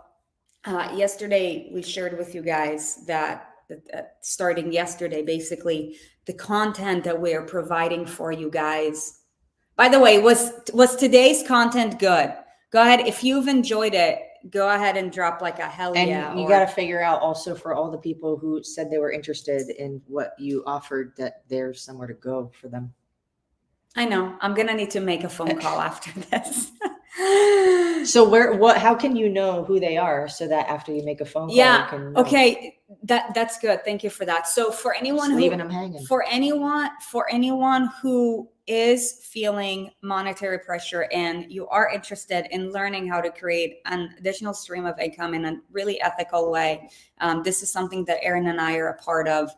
yesterday we shared with you guys that starting yesterday, basically the content that we are providing for you guys. By the way, was today's content good? Go ahead. If you've enjoyed it, go ahead and drop like a hell yeah. And you got to figure out also for all the people who said they were interested in what you offered, that there's somewhere to go for them. I know. I'm going to need to make a phone call after this. So how can you know who they are so that after you make a phone call, yeah, you can know? Okay. That's good. Thank you for that. So for anyone leaving them hanging. For anyone who is feeling monetary pressure and you are interested in learning how to create an additional stream of income in a really ethical way, this is something that Erin and I are a part of.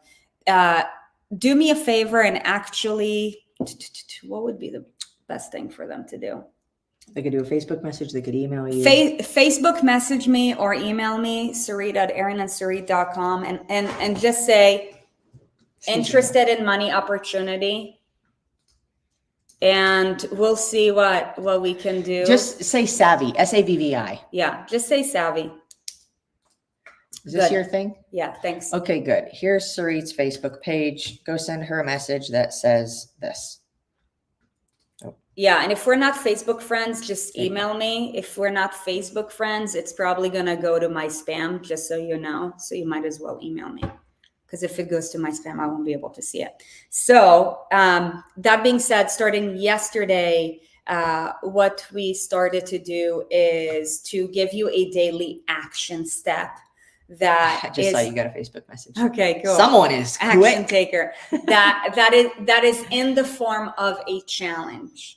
Do me a favor and actually, what would be the best thing for them to do? They could do a Facebook message. They could email you. Facebook message me or email me, Sarit@erinandsarit.com, and just say, interested in money opportunity. And we'll see what we can do. Just say savvy, SAVVI. Yeah, just say savvy. Is this your thing? Yeah, thanks. Okay, good. Here's Sarit's Facebook page. Go send her a message that says this. Yeah, and if we're not Facebook friends, just email me. If we're not Facebook friends, it's probably going to go to my spam, just so you know. So you might as well email me, because if it goes to my spam, I won't be able to see it. So that being said, starting yesterday, what we started to do is to give you a daily action step. I just saw you got a Facebook message. Okay, cool. Someone is action taker. That is in the form of a challenge.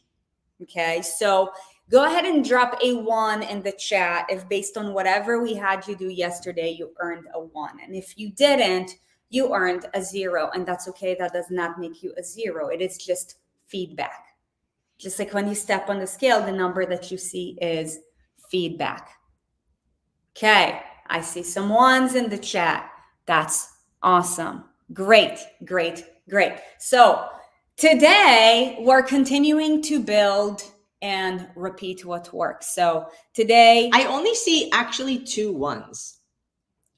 Okay, so go ahead and drop a 1 in the chat if based on whatever we had you do yesterday, you earned a 1. And if you didn't, you earned a 0. And that's okay. That does not make you a 0. It is just feedback. Just like when you step on the scale, the number that you see is feedback. Okay, I see some 1s in the chat. That's awesome. Great. So today, we're continuing to build and repeat what works. So today, I only see actually 2 1s.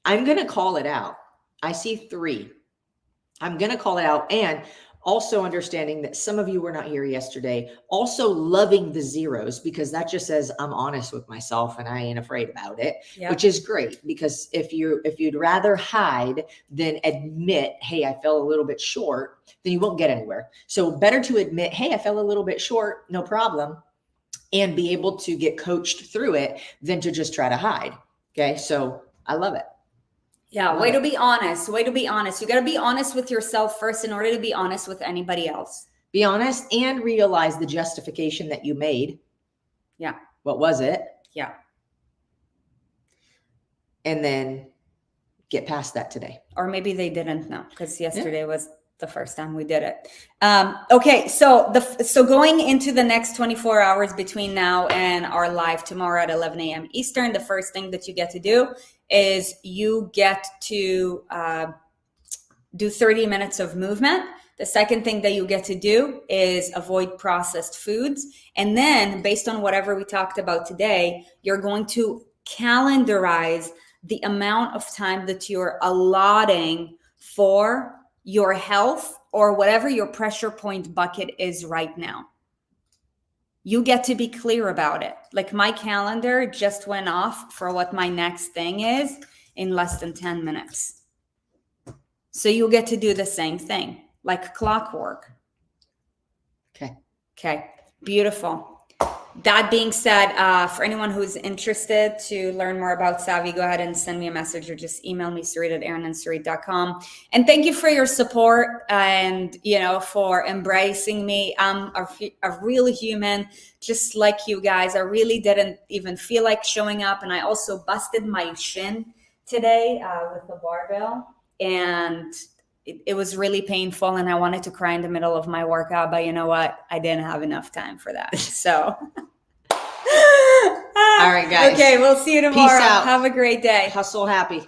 I'm going to call it out. I see 3. I'm going to call it out. And also understanding that some of you were not here yesterday, also loving the 0s, because that just says I'm honest with myself and I ain't afraid about it, which is great. Because if you'd rather hide than admit, hey, I fell a little bit short, then you won't get anywhere. So better to admit, hey, I fell a little bit short, no problem, and be able to get coached through it than to just try to hide. Okay. So I love it. Yeah, way to be honest. You got to be honest with yourself first in order to be honest with anybody else. Be honest and realize the justification that you made. Yeah. What was it? Yeah. And then get past that today. Or maybe they didn't know, because yesterday was the first time we did it. Okay, so going into the next 24 hours between now and our live tomorrow at 11 a.m. Eastern, the first thing that you get to do is you get to do 30 minutes of movement. The second thing that you get to do is avoid processed foods. And then based on whatever we talked about today, you're going to calendarize the amount of time that you're allotting for your health or whatever your pressure point bucket is right now. You get to be clear about it. Like my calendar just went off for what my next thing is in less than 10 minutes. So you get to do the same thing, like clockwork. Okay, beautiful. That being said, for anyone who's interested to learn more about Savvy, go ahead and send me a message or just email me, Sarit@erinandsarit.com. And thank you for your support and, for embracing me. I'm a real human, just like you guys. I really didn't even feel like showing up. And I also busted my shin today with the barbell. And it was really painful and I wanted to cry in the middle of my workout, but you know what? I didn't have enough time for that. So I right, guys. Okay, we'll see you tomorrow. out. Have a great day. Hustle happy.